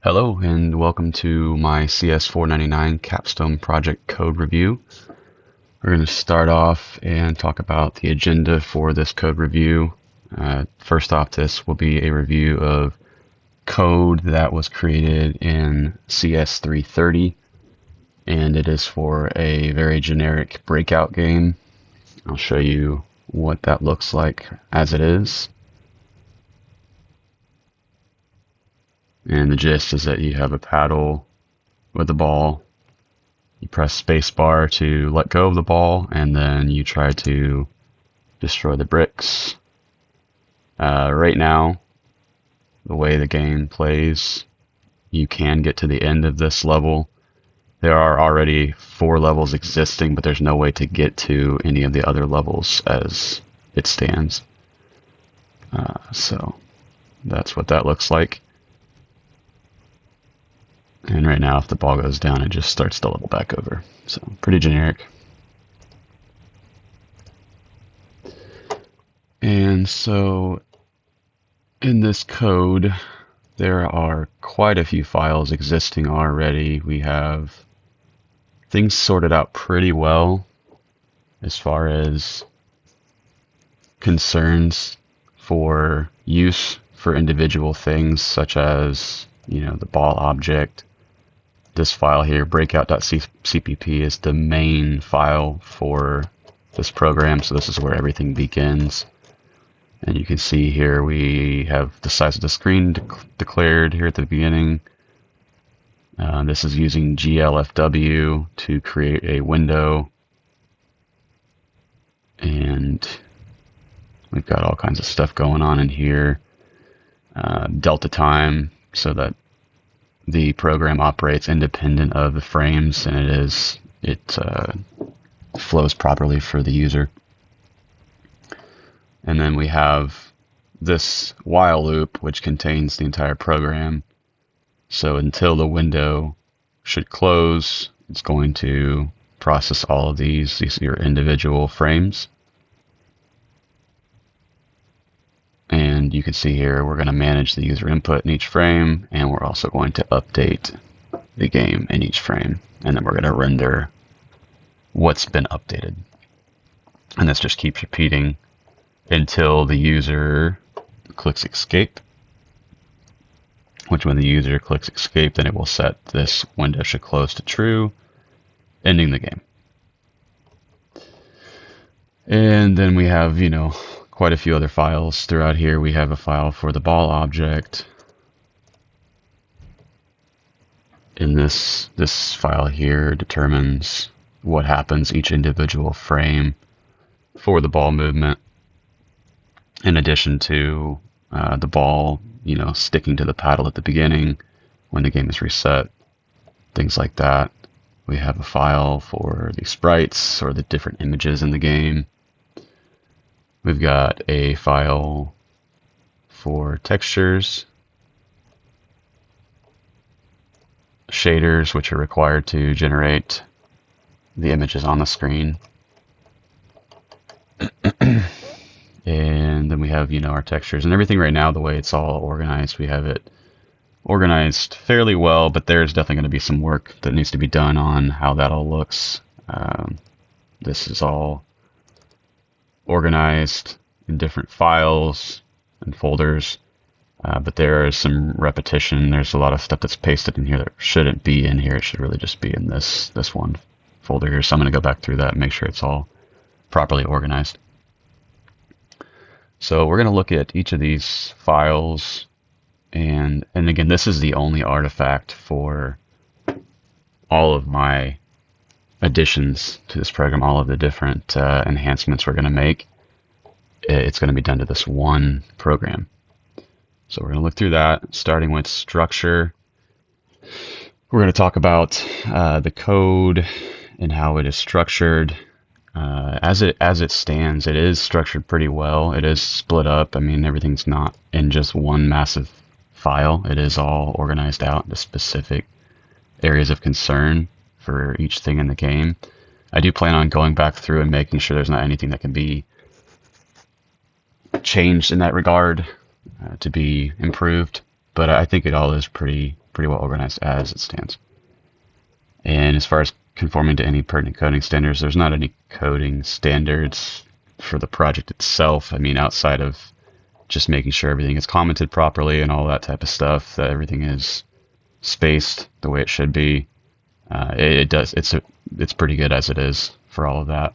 Hello and welcome to my CS499 Capstone project code review. We're going to start off and talk about the agenda for this code review. First off, this will be a review of code that was created in CS330, and it is for a very generic Breakout game. I'll show you what that looks like as it is. And the gist is that you have a paddle with the ball. You press spacebar to let go of the ball, and then you try to destroy the bricks. Right now, the way the game plays, you can get to the end of this level. There are already 4 levels existing, but there's no way to get to any of the other levels as it stands. So that's what that looks like. And right now, if the ball goes down, it just starts the level back over. So pretty generic. And so in this code, there are quite a few files existing already. We have things sorted out pretty well as far as concerns for use for individual things, such as, the ball object. This file here, breakout.cpp, is the main file for this program, so this is where everything begins. And you can see here we have the size of the screen declared here at the beginning. This is using glfw to create a window. And we've got all kinds of stuff going on in here. Delta time, so that the program operates independent of the frames, and it flows properly for the user. And then we have this while loop, which contains the entire program. So until the window should close, it's going to process all of these are your individual frames. And you can see here we're going to manage the user input in each frame, and we're also going to update the game in each frame. And then we're going to render what's been updated. And this just keeps repeating until the user clicks escape, which when the user clicks escape, then it will set this window should close to true, ending the game. And then we have, quite a few other files throughout here. We have a file for the ball object. And this file here determines what happens each individual frame for the ball movement, in addition to the ball, sticking to the paddle at the beginning when the game is reset, things like that. We have a file for the sprites or the different images in the game. We've got a file for textures, shaders, which are required to generate the images on the screen. And then we have, our textures and everything right now. The way it's all organized, we have it organized fairly well, but there's definitely going to be some work that needs to be done on how that all looks. This is all organized in different files and folders, but there is some repetition. There's a lot of stuff that's pasted in here that shouldn't be in here. It should really just be in this one folder here. So I'm going to go back through that and make sure it's all properly organized. So we're going to look at each of these files, and again, this is the only artifact for all of my additions to this program, all of the different enhancements we're going to make. It's going to be done to this one program. So we're going to look through that, starting with structure. We're going to talk about the code and how it is structured. As it stands, it is structured pretty well. It is split up. I mean, everything's not in just one massive file. It is all organized out into specific areas of concern for each thing in the game. I do plan on going back through and making sure there's not anything that can be changed in that regard to be improved, but I think it all is pretty pretty well organized as it stands. And as far as conforming to any pertinent coding standards, there's not any coding standards for the project itself. I mean, outside of just making sure everything is commented properly and all that type of stuff, that everything is spaced the way it should be. It's pretty good as it is for all of that.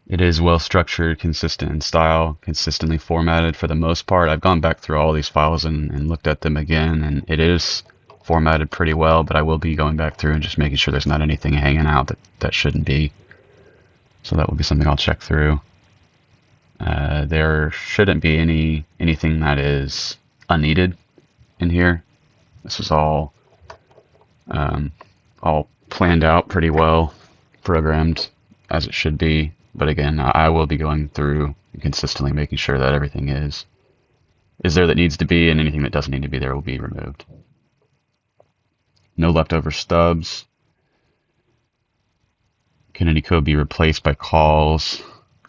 It is well structured, consistent in style, consistently formatted for the most part. I've gone back through all these files and looked at them again, and it is formatted pretty well, but I will be going back through and just making sure there's not anything hanging out that shouldn't be. So that will be something I'll check through. There shouldn't be anything that is unneeded in here. This is all planned out pretty well, programmed as it should be. But again, I will be going through and consistently making sure that everything is there that needs to be, and anything that doesn't need to be there will be removed. No leftover stubs. Can any code be replaced by calls?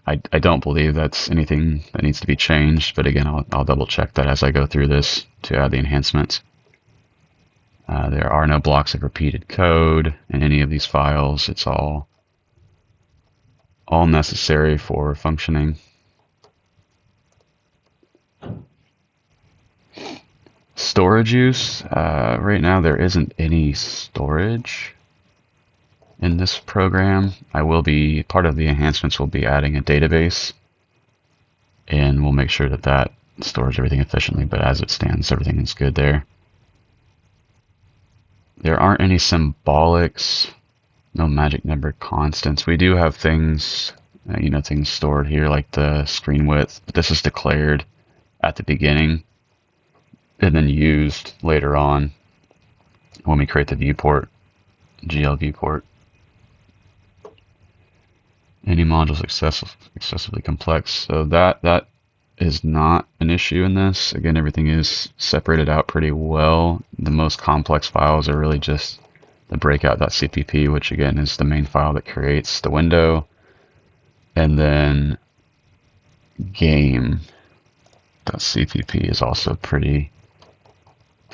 I don't believe that's anything that needs to be changed, but again, I'll double check that as I go through this to add the enhancements. There are no blocks of repeated code in any of these files. It's all necessary for functioning. Storage use. Right now there isn't any storage in this program. Part of the enhancements will be adding a database, and we'll make sure that stores everything efficiently, but as it stands, everything is good there. There aren't any symbolics, no magic number constants. We do have things, things stored here like the screen width, but this is declared at the beginning and then used later on when we create the viewport, GL viewport. Any modules excessively complex, so that is not an issue in this. Again, everything is separated out pretty well. The most complex files are really just the breakout.cpp, which again is the main file that creates the window, and then game.cpp is also pretty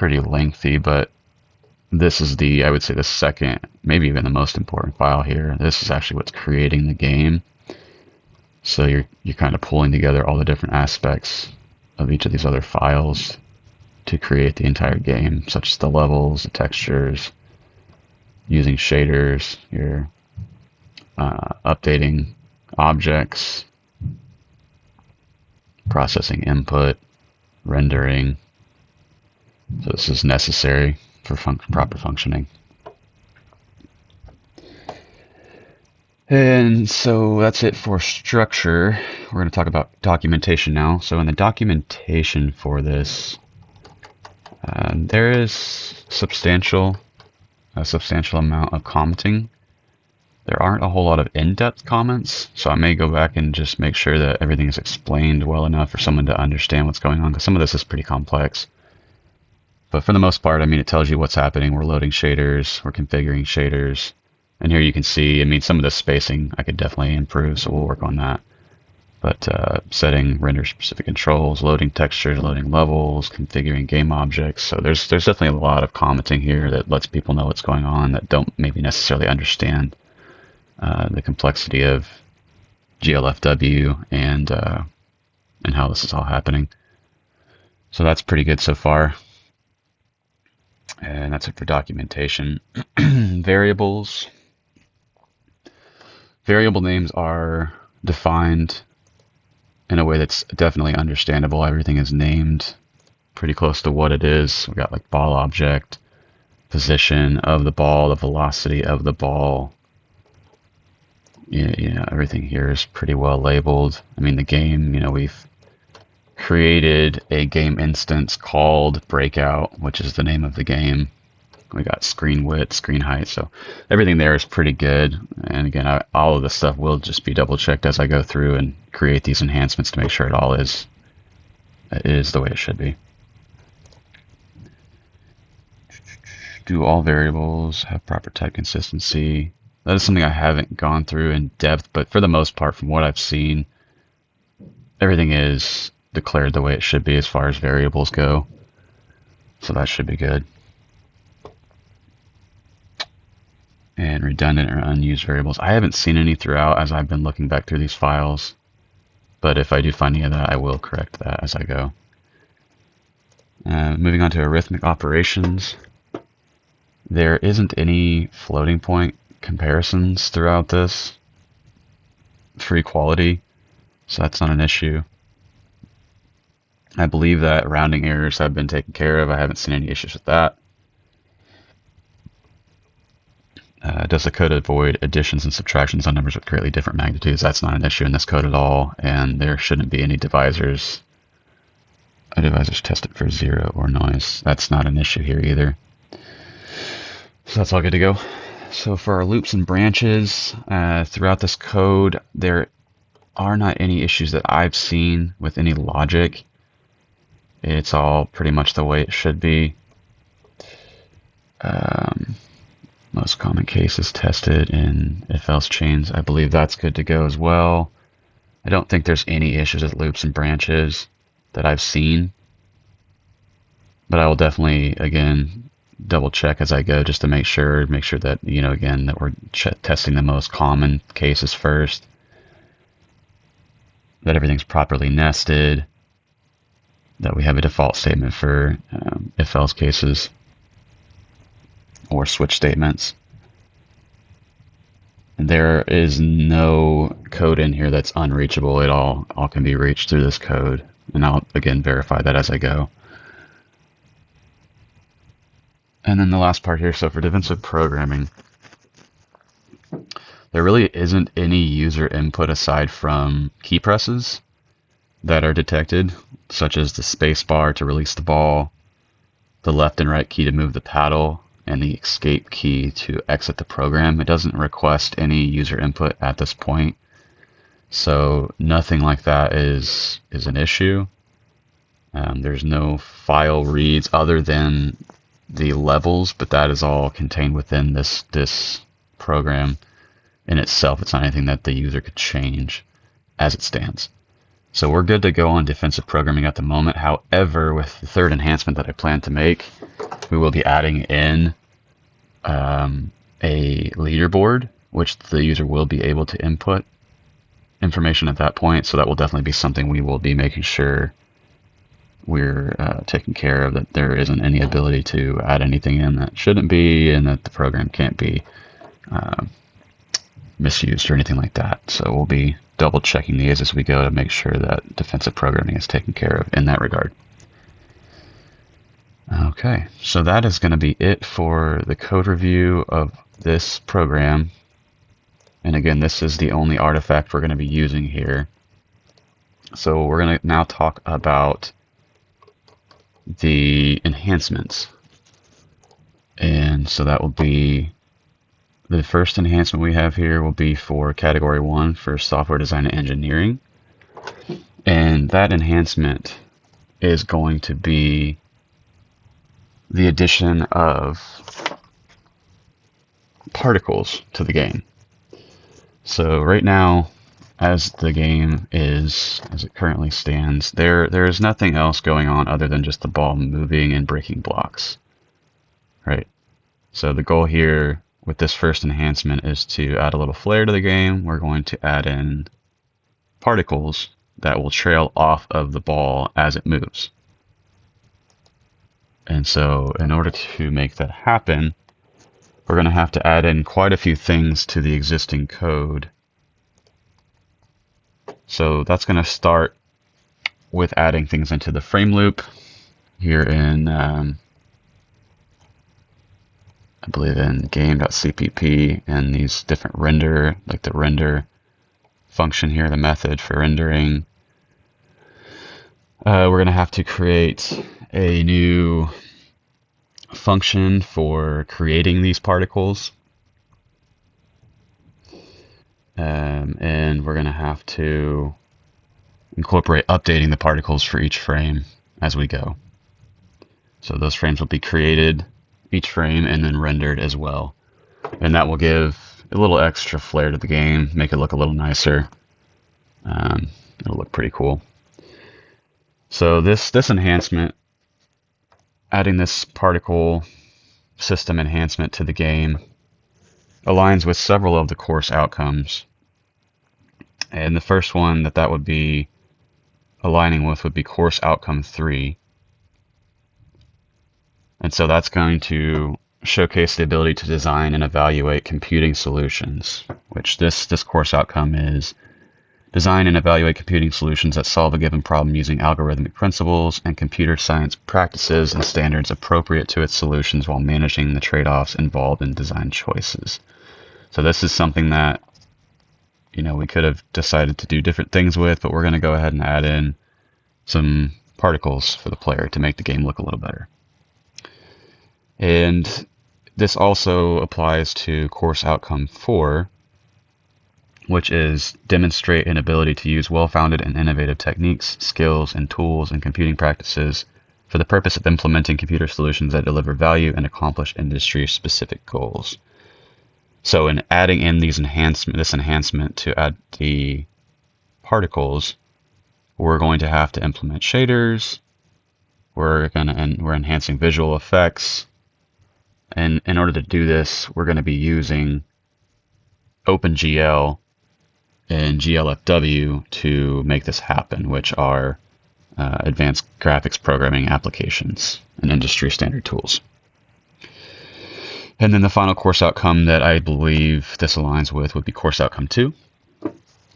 lengthy, but this is I would say the second, maybe even the most important file here. This is actually what's creating the game. So you're kind of pulling together all the different aspects of each of these other files to create the entire game, such as the levels, the textures, using shaders, you're updating objects, processing input, rendering. So this is necessary for proper functioning. And so that's it for structure. We're going to talk about documentation now. So in the documentation for this, there is a substantial amount of commenting. There aren't a whole lot of in-depth comments, so I may go back and just make sure that everything is explained well enough for someone to understand what's going on, because some of this is pretty complex. But for the most part, I mean, it tells you what's happening. We're loading shaders, we're configuring shaders. And here you can see, I mean, some of the spacing I could definitely improve, so we'll work on that. But setting render-specific controls, loading textures, loading levels, configuring game objects. So there's definitely a lot of commenting here that lets people know what's going on that don't maybe necessarily understand the complexity of GLFW and how this is all happening. So that's pretty good so far. And that's it for documentation. Variables. Variable names are defined in a way that's definitely understandable. Everything is named pretty close to what it is. We got like ball object, position of the ball, the velocity of the ball. Everything here is pretty well labeled. I mean, the game, we've created a game instance called Breakout, which is the name of the game. We got screen width, screen height, so everything there is pretty good. And again, all of this stuff will just be double checked as I go through and create these enhancements to make sure it all is the way it should be. Do all variables have proper type consistency? That is something I haven't gone through in depth, but for the most part, from what I've seen, everything is declared the way it should be as far as variables go. So that should be good. And redundant or unused variables. I haven't seen any throughout as I've been looking back through these files, but if I do find any of that, I will correct that as I go. Moving on to arithmetic operations. There isn't any floating point comparisons throughout this for equality, so that's not an issue. I believe that rounding errors have been taken care of. I haven't seen any issues with that. Does the code avoid additions and subtractions on numbers with greatly different magnitudes? That's not an issue in this code at all, and there shouldn't be any divisors. A divisor's tested for 0 or noise. That's not an issue here either. So that's all good to go. So for our loops and branches, throughout this code, there are not any issues that I've seen with any logic. It's all pretty much the way it should be. Most common cases tested in if-else chains. I believe that's good to go as well. I don't think there's any issues with loops and branches that I've seen. But I will definitely, again, double check as I go just to make sure that, again, that we're testing the most common cases first. That everything's properly nested. That we have a default statement for if-else cases or switch statements. There is no code in here that's unreachable. It all can be reached through this code. And I'll, again, verify that as I go. And then the last part here, so for defensive programming, there really isn't any user input aside from key presses that are detected, such as the space bar to release the ball, the left and right key to move the paddle, and the escape key to exit the program. It doesn't request any user input at this point. So nothing like that is an issue. There's no file reads other than the levels, but that is all contained within this program in itself. It's not anything that the user could change as it stands. So we're good to go on defensive programming at the moment. However, with the third enhancement that I plan to make, we will be adding in a leaderboard, which the user will be able to input information at that point. So that will definitely be something we will be making sure we're taking care of, that there isn't any ability to add anything in that shouldn't be, and that the program can't be misused or anything like that. So we'll be double checking these as we go to make sure that defensive programming is taken care of in that regard. Okay, so that is going to be it for the code review of this program. And again, this is the only artifact we're going to be using here. So we're going to now talk about the enhancements. And so that will be the first enhancement we have here will be for category 1 for software design and engineering. And that enhancement is going to be the addition of particles to the game. So right now, as the game is, as it currently stands, there is nothing else going on other than just the ball moving and breaking blocks, right? So the goal here with this first enhancement is to add a little flair to the game. We're going to add in particles that will trail off of the ball as it moves. And so in order to make that happen, we're going to have to add in quite a few things to the existing code. So that's going to start with adding things into the frame loop here in, I believe in game.cpp, and these different render, like the render function here, the method for rendering. We're going to have to create a new function for creating these particles. And we're going to have to incorporate updating the particles for each frame as we go. So those frames will be created, each frame, and then rendered as well. And that will give a little extra flair to the game, make it look a little nicer. It'll look pretty cool. So this enhancement adding this particle system enhancement to the game aligns with several of the course outcomes. And the first one that would be aligning with would be course outcome 3. And so that's going to showcase the ability to design and evaluate computing solutions, which this course outcome is design and evaluate computing solutions that solve a given problem using algorithmic principles and computer science practices and standards appropriate to its solutions while managing the trade-offs involved in design choices. So this is something that, we could have decided to do different things with, but we're going to go ahead and add in some particles for the player to make the game look a little better. And this also applies to course outcome 4, which is demonstrate an ability to use well-founded and innovative techniques, skills, and tools and computing practices for the purpose of implementing computer solutions that deliver value and accomplish industry-specific goals. So in adding in this enhancement to add the particles, we're going to have to implement shaders. We're enhancing visual effects. And in order to do this, we're going to be using OpenGL and GLFW to make this happen, which are advanced graphics programming applications and industry standard tools. And then the final course outcome that I believe this aligns with would be course outcome 2,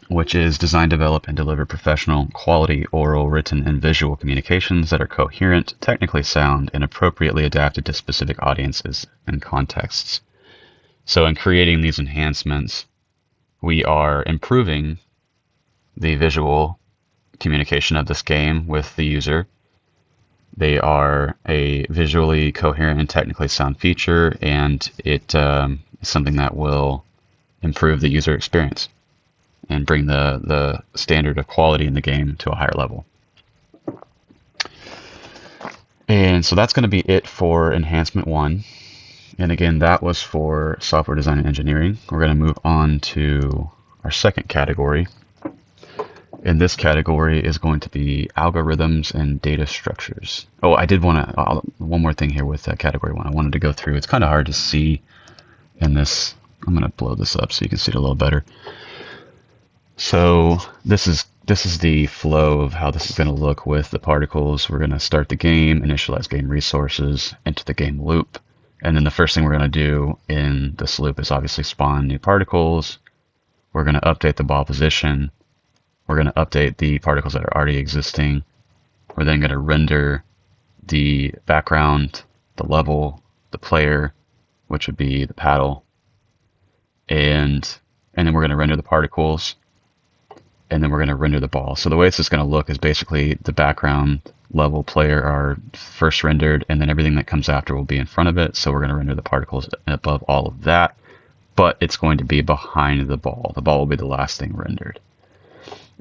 which is design, develop, and deliver professional, quality, oral, written, and visual communications that are coherent, technically sound, and appropriately adapted to specific audiences and contexts. So in creating these enhancements, we are improving the visual communication of this game with the user. They are a visually coherent and technically sound feature, and it is something that will improve the user experience and bring the standard of quality in the game to a higher level. And so that's going to be it for enhancement 1. And again, that was for software design and engineering. We're going to move on to our second category. And this category is going to be algorithms and data structures. Oh, I did want to, one more thing here with category 1. I wanted to go through, it's kind of hard to see in this. I'm going to blow this up so you can see it a little better. So this is the flow of how this is going to look with the particles. We're going to start the game, initialize game resources, enter the game loop. And then the first thing we're going to do in this loop is obviously spawn new particles. We're going to update the ball position. We're going to update the particles that are already existing. We're then going to render the background, the level, the player, which would be the paddle. And then we're going to render the particles. And then we're going to render the ball. So the way this is going to look is basically the background, level, player are first rendered, and then everything that comes after will be in front of it. So we're going to render the particles above all of that, but it's going to be behind the ball. The ball will be the last thing rendered.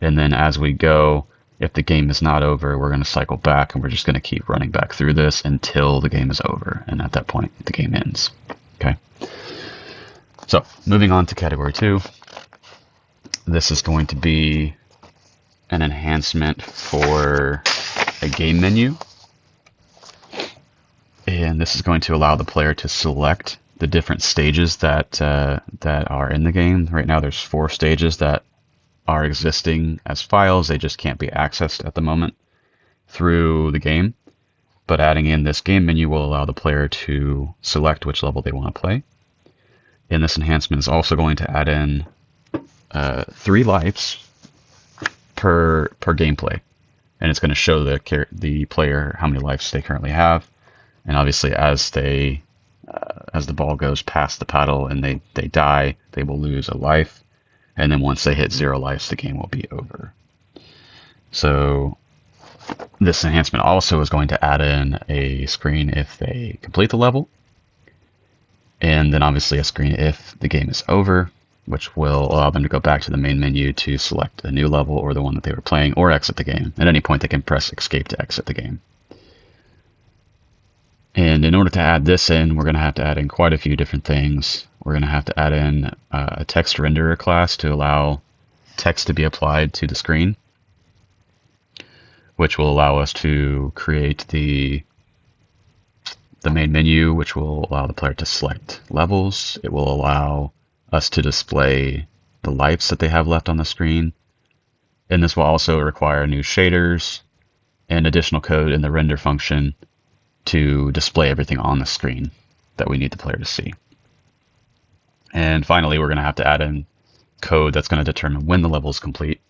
And then as we go, if the game is not over, we're going to cycle back, and we're just going to keep running back through this until the game is over. And at that point, the game ends. Okay. So moving on to category 2. This is going to be an enhancement for a game menu. And this is going to allow the player to select the different stages that are in the game. Right now there's 4 stages that are existing as files. They just can't be accessed at the moment through the game. But adding in this game menu will allow the player to select which level they want to play. And this enhancement is also going to add in 3 lives per gameplay, and it's going to show the player how many lives they currently have. And obviously, as the ball goes past the paddle and they die, they will lose a life. And then once they hit 0 lives, the game will be over. So this enhancement also is going to add in a screen if they complete the level, and then obviously a screen if the game is over, which will allow them to go back to the main menu to select a new level or the one that they were playing, or exit the game. At any point, they can press escape to exit the game. And in order to add this in, we're going to have to add in quite a few different things. We're going to have to add in a text renderer class to allow text to be applied to the screen, which will allow us to create the the main menu, which will allow the player to select levels. It will allow us to display the lives that they have left on the screen. And this will also require new shaders and additional code in the render function to display everything on the screen that we need the player to see. And finally, we're going to have to add in code that's going to determine when the level is complete.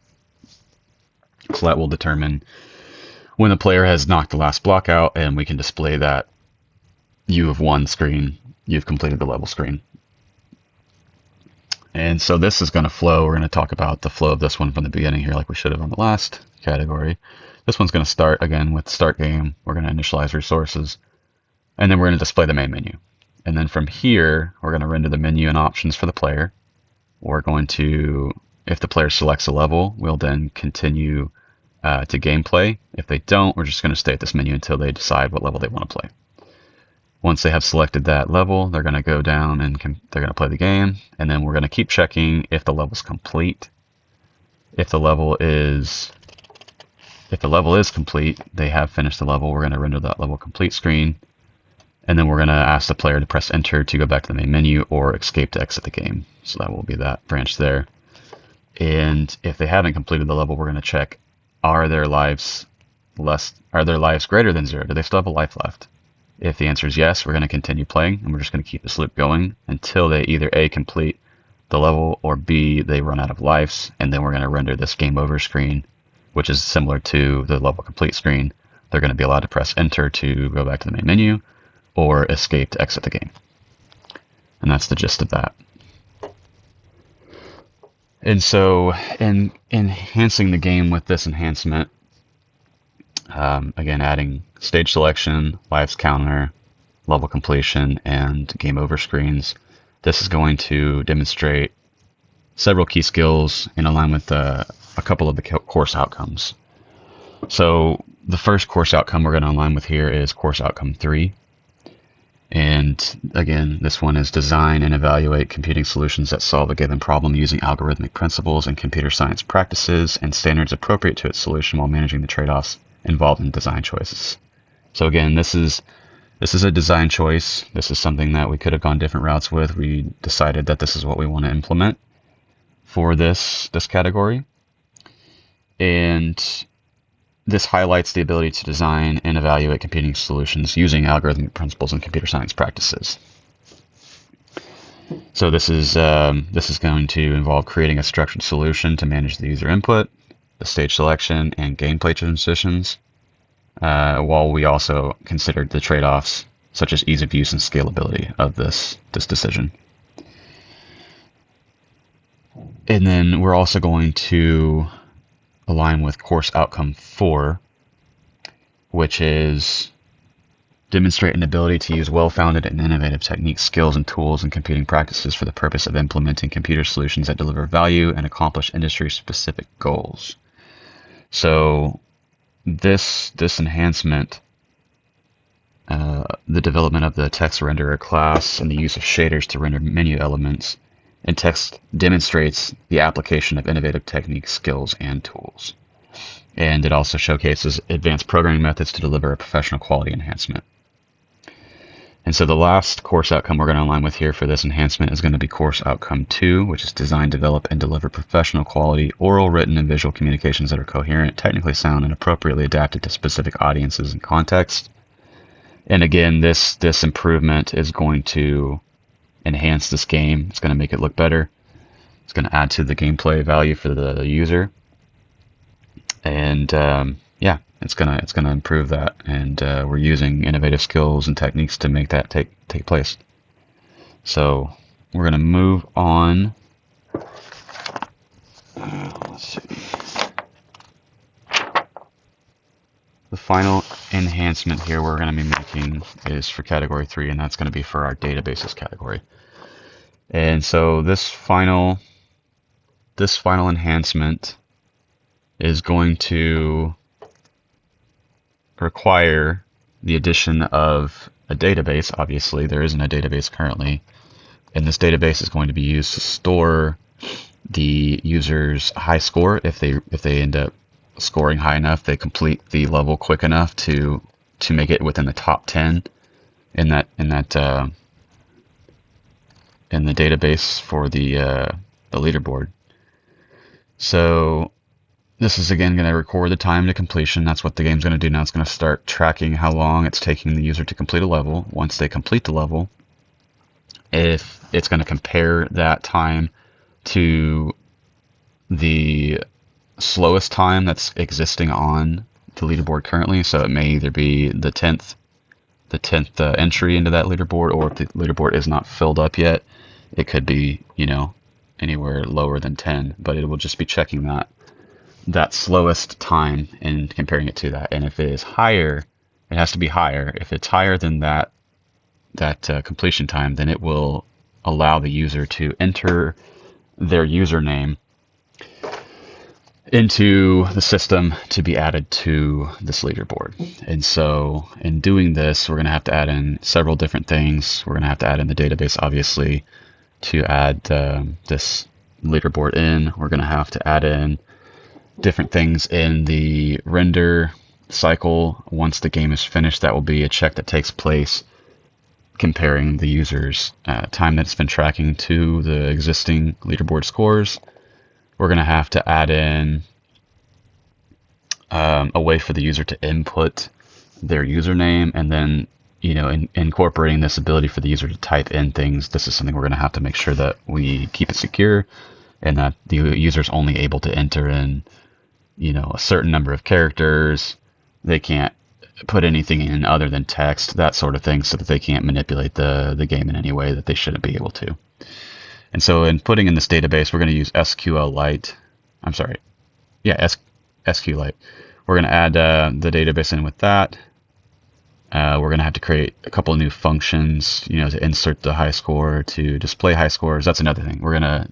So that will determine when the player has knocked the last block out, and we can display that you have won screen, you've completed the level screen. And so this is going to flow. We're going to talk about the flow of this one from the beginning here, like we should have on the last category. This one's going to start again with start game. We're going to initialize resources, and then we're going to display the main menu. And then from here, we're going to render the menu and options for the player. We're going to, if the player selects a level, we'll then continue to gameplay. If they don't, we're just going to stay at this menu until they decide what level they want to play. Once they have selected that level, they're going to go down and they're going to play the game. And then we're going to keep checking if the level's complete. If the level is complete, they have finished the level, we're going to render that level complete screen. And then we're going to ask the player to press enter to go back to the main menu or escape to exit the game. So that will be that branch there. And if they haven't completed the level, we're going to check, are their lives greater than 0? Do they still have a life left? If the answer is yes, we're going to continue playing, and we're just going to keep this loop going until they either A, complete the level, or B, they run out of lives, and then we're going to render this game over screen, which is similar to the level complete screen. They're going to be allowed to press enter to go back to the main menu, or escape to exit the game. And that's the gist of that. And so in enhancing the game with this enhancement, again, adding stage selection, lives counter, level completion, and game over screens, this is going to demonstrate several key skills and align with a couple of the course outcomes. So the first course outcome we're going to align with here is course outcome 3. And again, this one is design and evaluate computing solutions that solve a given problem using algorithmic principles and computer science practices and standards appropriate to its solution while managing the trade-offs involved in design choices. So again, this is a design choice. This is something that we could have gone different routes with. We decided that this is what we want to implement for this category. And this highlights the ability to design and evaluate computing solutions using algorithmic principles and computer science practices. So this is going to involve creating a structured solution to manage the user input, the stage selection, and gameplay transitions, while we also considered the trade-offs such as ease of use and scalability of this decision. And then we're also going to align with course outcome 4, which is demonstrate an ability to use well-founded and innovative techniques, skills, and tools and computing practices for the purpose of implementing computer solutions that deliver value and accomplish industry-specific goals. So this enhancement, the development of the text renderer class and the use of shaders to render menu elements and text, demonstrates the application of innovative techniques, skills, and tools. And it also showcases advanced programming methods to deliver a professional quality enhancement. And so the last course outcome we're going to align with here for this enhancement is going to be course outcome 2, which is design, develop, and deliver professional quality oral, written, and visual communications that are coherent, technically sound, and appropriately adapted to specific audiences and contexts. And again, this improvement is going to enhance this game. It's going to make it look better. It's going to add to the gameplay value for the user. And yeah, it's gonna improve that, and we're using innovative skills and techniques to make that take place. So we're gonna move on. Let's see. The final enhancement here we're gonna be making is for category 3, and that's gonna be for our databases category. And so this final enhancement is going to require the addition of a database. Obviously, there isn't a database currently, and this database is going to be used to store the user's high score. If they end up scoring high enough, they complete the level quick enough to make it within the top 10 in the database for the leaderboard. So this is again going to record the time to completion. That's what the game's going to do now. It's going to start tracking how long it's taking the user to complete a level. Once they complete the level, if it's going to compare that time to the slowest time that's existing on the leaderboard currently. So it may either be the 10th entry into that leaderboard, or if the leaderboard is not filled up yet, it could be, anywhere lower than 10, but it will just be checking that slowest time and comparing it to that. And if it is higher, it has to be higher. If it's higher than that completion time, then it will allow the user to enter their username into the system to be added to this leaderboard. And so in doing this, we're going to have to add in several different things. We're going to have to add in the database, obviously, to add this leaderboard in. We're going to have to add in different things in the render cycle. Once the game is finished, that will be a check that takes place comparing the user's time that it's been tracking to the existing leaderboard scores. We're going to have to add in a way for the user to input their username, and then, incorporating this ability for the user to type in things. This is something we're going to have to make sure that we keep it secure, and that the user is only able to enter in, a certain number of characters. They can't put anything in other than text, that sort of thing, so that they can't manipulate the game in any way that they shouldn't be able to. And so in putting in this database, we're going to use SQLite. SQLite. We're going to add the database in with that. We're going to have to create a couple of new functions, to insert the high score, to display high scores. That's another thing. We're going to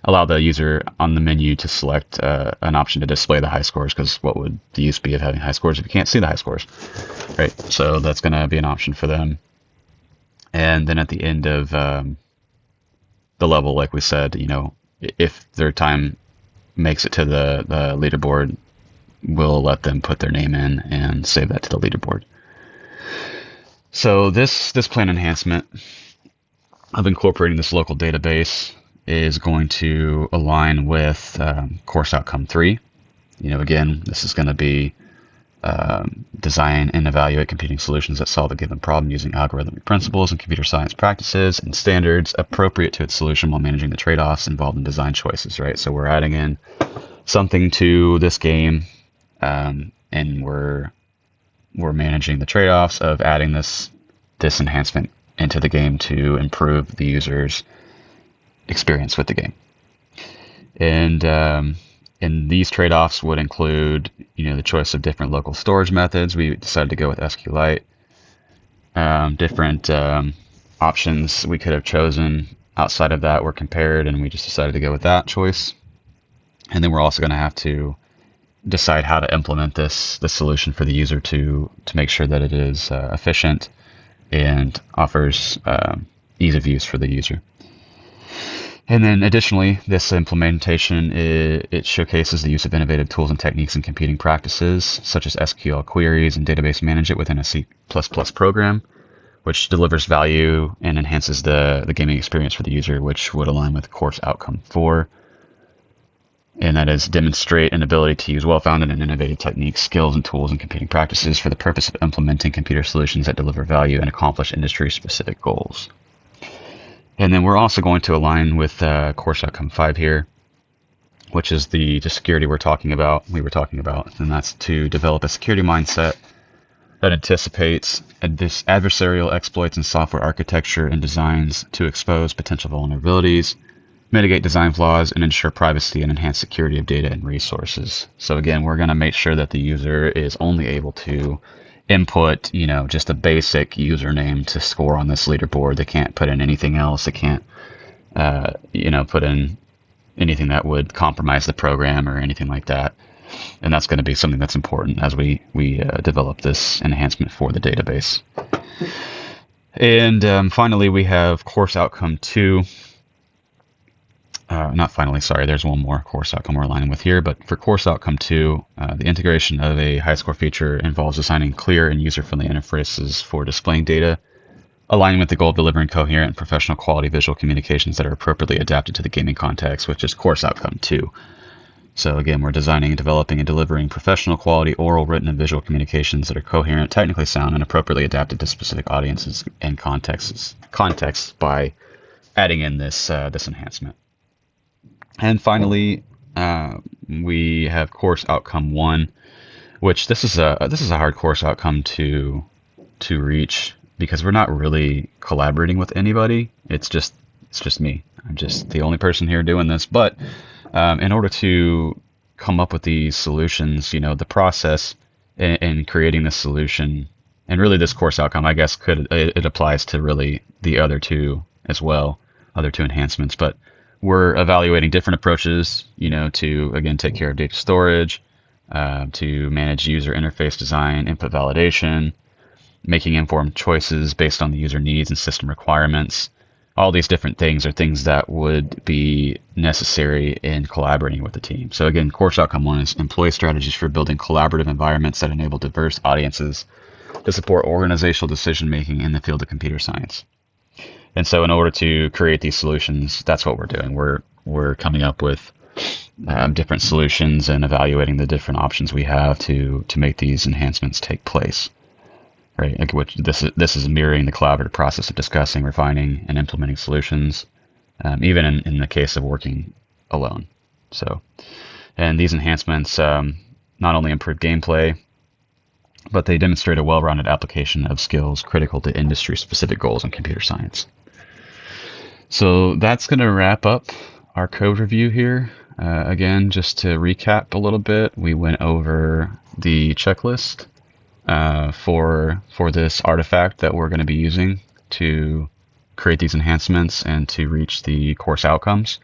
allow the user on the menu to select an option to display the high scores, because what would the use be of having high scores if you can't see the high scores, right? So that's going to be an option for them. And then at the end of the level, like we said, if their time makes it to the leaderboard, we'll let them put their name in and save that to the leaderboard. So this plan enhancement of incorporating this local database is going to align with course outcome 3. Again, this is going to be design and evaluate computing solutions that solve a given problem using algorithmic principles and computer science practices and standards appropriate to its solution while managing the trade-offs involved in design choices, right? So we're adding in something to this game, and we're managing the trade-offs of adding this enhancement into the game to improve the user's experience with the game. And these trade-offs would include, the choice of different local storage methods. We decided to go with SQLite. Different options we could have chosen outside of that were compared, and we just decided to go with that choice. And then we're also going to have to decide how to implement this solution for the user to make sure that it is efficient and offers ease of use for the user. And then additionally, this implementation, it showcases the use of innovative tools and techniques in computing practices, such as SQL queries and database management within a C++ program, which delivers value and enhances the gaming experience for the user, which would align with course outcome 4. And that is demonstrate an ability to use well-founded and innovative techniques, skills, and tools in computing practices for the purpose of implementing computer solutions that deliver value and accomplish industry-specific goals. And then we're also going to align with course outcome 5 here, which is the security we were talking about, and that's to develop a security mindset that anticipates this adversarial exploits in software architecture and designs to expose potential vulnerabilities, mitigate design flaws, and ensure privacy and enhance security of data and resources. So again, we're going to make sure that the user is only able to input, just a basic username to score on this leaderboard. They can't put in anything else. They can't, put in anything that would compromise the program or anything like that. And that's going to be something that's important as we develop this enhancement for the database. And finally, we have course outcome 2. not finally, sorry, there's one more course outcome we're aligning with here, but for course outcome 2, the integration of a high score feature involves designing clear and user-friendly interfaces for displaying data, aligning with the goal of delivering coherent and professional quality visual communications that are appropriately adapted to the gaming context, which is course outcome 2. So again, we're designing, developing, and delivering professional quality oral, written, and visual communications that are coherent, technically sound, and appropriately adapted to specific audiences and contexts by adding in this enhancement. And finally, we have course outcome 1, which this is a hard course outcome to reach because we're not really collaborating with anybody. It's just me. I'm just the only person here doing this. But in order to come up with these solutions, the process in creating this solution and really this course outcome, I guess it applies to really the other two as well, other two enhancements. But we're evaluating different approaches, to again take care of data storage, to manage user interface design, input validation, making informed choices based on the user needs and system requirements. All these different things are things that would be necessary in collaborating with the team. So again, course outcome 1 is employ strategies for building collaborative environments that enable diverse audiences to support organizational decision making in the field of computer science. And so in order to create these solutions, that's what we're doing. We're coming up with different solutions and evaluating the different options we have to make these enhancements take place. Right, like which this is mirroring the collaborative process of discussing, refining, and implementing solutions, even in the case of working alone. So, and these enhancements not only improve gameplay, but they demonstrate a well-rounded application of skills critical to industry-specific goals in computer science. So that's going to wrap up our code review here. Again, just to recap a little bit, we went over the checklist for this artifact that we're going to be using to create these enhancements and to reach the course outcomes,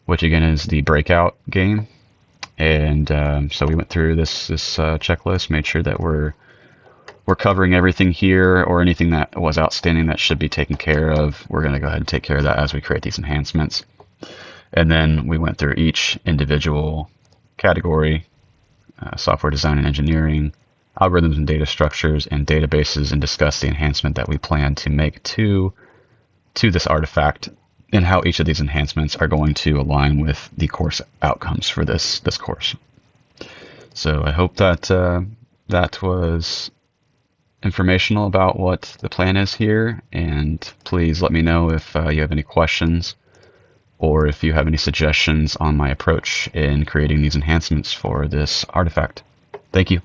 which again is the Breakout game. And so we went through this checklist, made sure that we're covering everything here, or anything that was outstanding that should be taken care of. We're going to go ahead and take care of that as we create these enhancements. And then we went through each individual category, software design and engineering, algorithms and data structures, and databases, and discussed the enhancement that we plan to make to this artifact and how each of these enhancements are going to align with the course outcomes for this course. So I hope that that was informational about what the plan is here, and please let me know if you have any questions or if you have any suggestions on my approach in creating these enhancements for this artifact. Thank you.